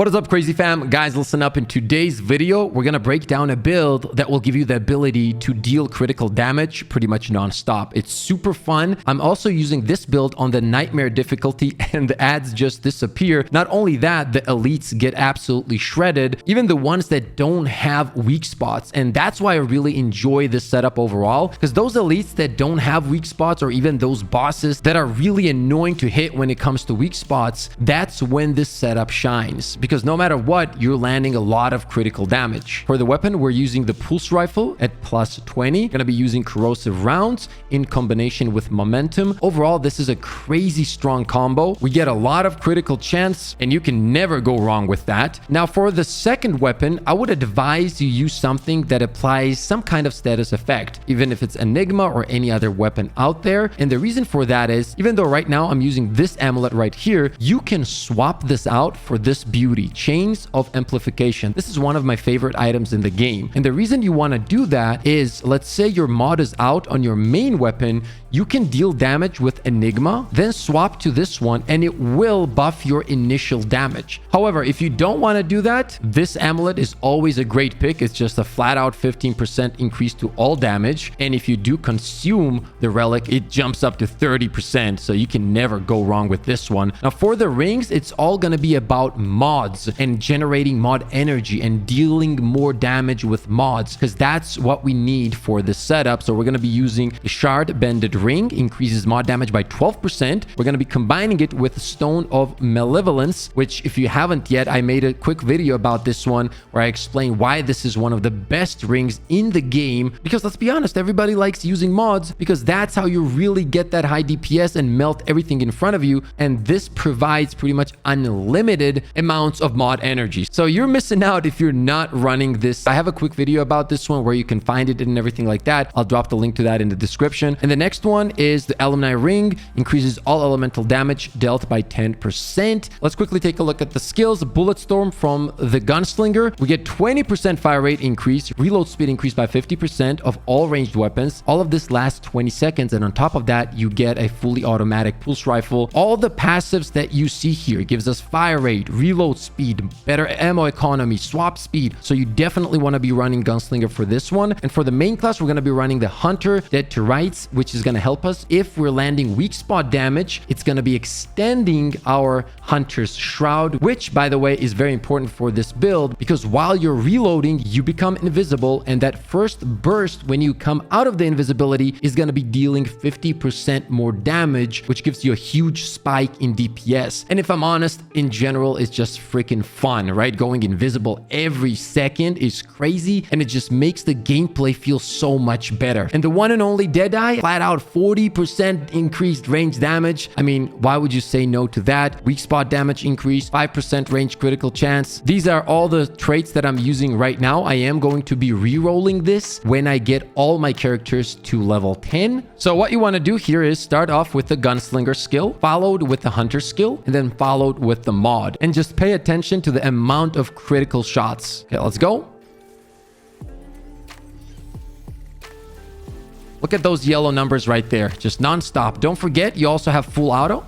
What is up, crazy fam? Guys, listen up. In today's video, we're gonna break down a build that will give you the ability to deal critical damage pretty much non-stop. It's super fun. I'm also using this build on the nightmare difficulty and the ads just disappear. Not only that, the elites get absolutely shredded, even the ones that don't have weak spots. And that's why I really enjoy this setup overall, because those elites that don't have weak spots, or even those bosses that are really annoying to hit when it comes to weak spots, that's when this setup shines. Because no matter what, you're landing a lot of critical damage. For the weapon, we're using the pulse rifle at plus 20. Gonna be using corrosive rounds in combination with momentum. Overall, this is a crazy strong combo. We get a lot of critical chance, and you can never go wrong with that. Now, for the second weapon, I would advise you use something that applies some kind of status effect, even if it's Enigma or any other weapon out there. And the reason for that is, even though right now I'm using this amulet right here, you can swap this out for this beauty, Chains of Amplification. This is one of my favorite items in the game. And the reason you want to do that is, let's say your mod is out on your main weapon, you can deal damage with Enigma, then swap to this one, and it will buff your initial damage. However, if you don't want to do that, this amulet is always a great pick. It's just a flat out 15% increase to all damage. And if you do consume the relic, it jumps up to 30%. So you can never go wrong with this one. Now, for the rings, it's all going to be about mods and generating mod energy and dealing more damage with mods, because that's what we need for this setup. So we're going to be using the Shard Bended Ring, increases mod damage by 12%. We're going to be combining it with Stone of Malevolence, which, if you haven't yet, I made a quick video about this one where I explain why this is one of the best rings in the game. Because let's be honest, everybody likes using mods because that's how you really get that high DPS and melt everything in front of you. And this provides pretty much unlimited amounts of mod energy. So you're missing out if you're not running this. I have a quick video about this one where you can find it and everything like that. I'll drop the link to that in the description. And the next one is the Alumni Ring, increases all elemental damage dealt by 10%. Let's quickly take a look at the skills. Bulletstorm from the Gunslinger. We get 20% fire rate increase, reload speed increased by 50% of all ranged weapons. All of this lasts 20 seconds. And on top of that, you get a fully automatic pulse rifle. All the passives that you see here gives us fire rate, reload speed, better ammo economy, swap speed. So you definitely want to be running Gunslinger for this one. And for the main class, we're going to be running the Hunter Dead to Rights, which is going to help us if we're landing weak spot damage. It's going to be extending our Hunter's Shroud, which, by the way, is very important for this build, because while you're reloading, you become invisible, and that first burst when you come out of the invisibility is going to be dealing 50% more damage, which gives you a huge spike in DPS. And if I'm honest, in general, it's just freaking fun, right? Going invisible every second is crazy, and it just makes the gameplay feel so much better. And the one and only Deadeye, flat out 40% increased range damage. I mean, why would you say no to that? Weak spot damage increase, 5% range critical chance. These are all the traits that I'm using right now. I am going to be re-rolling this when I get all my characters to level 10. So what you want to do here is start off with the Gunslinger skill, followed with the Hunter skill, and then followed with the mod. And just pay attention to the amount of critical shots. Okay, let's go. Look at those yellow numbers right there, just non-stop. Don't forget, you also have full auto.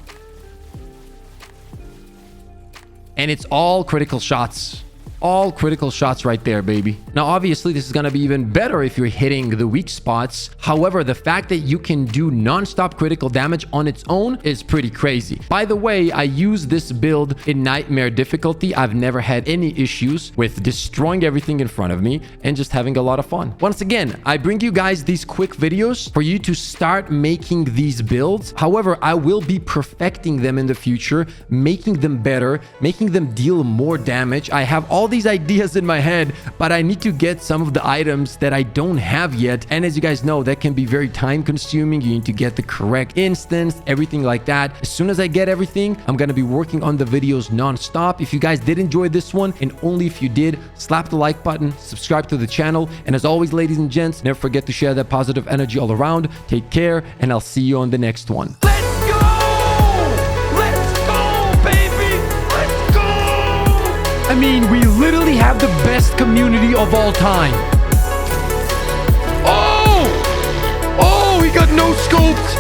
And it's all critical shots. All critical shots right there, baby. Now, obviously, this is going to be even better if you're hitting the weak spots. However, the fact that you can do non-stop critical damage on its own is pretty crazy. By the way, I use this build in nightmare difficulty. I've never had any issues with destroying everything in front of me and just having a lot of fun. Once again, I bring you guys these quick videos for you to start making these builds. However, I will be perfecting them in the future, making them better, making them deal more damage. I have all these ideas in my head, but I need to get some of the items that I don't have yet. And as you guys know, that can be very time consuming. You need to get the correct instance, everything like that. As soon as I get everything, I'm going to be working on the videos non-stop. If you guys did enjoy this one, and only if you did, slap the like button, subscribe to the channel. And as always, ladies and gents, never forget to share that positive energy all around. Take care, and I'll see you on the next one. I mean, we literally have the best community of all time. Oh! Oh, he got no scoped.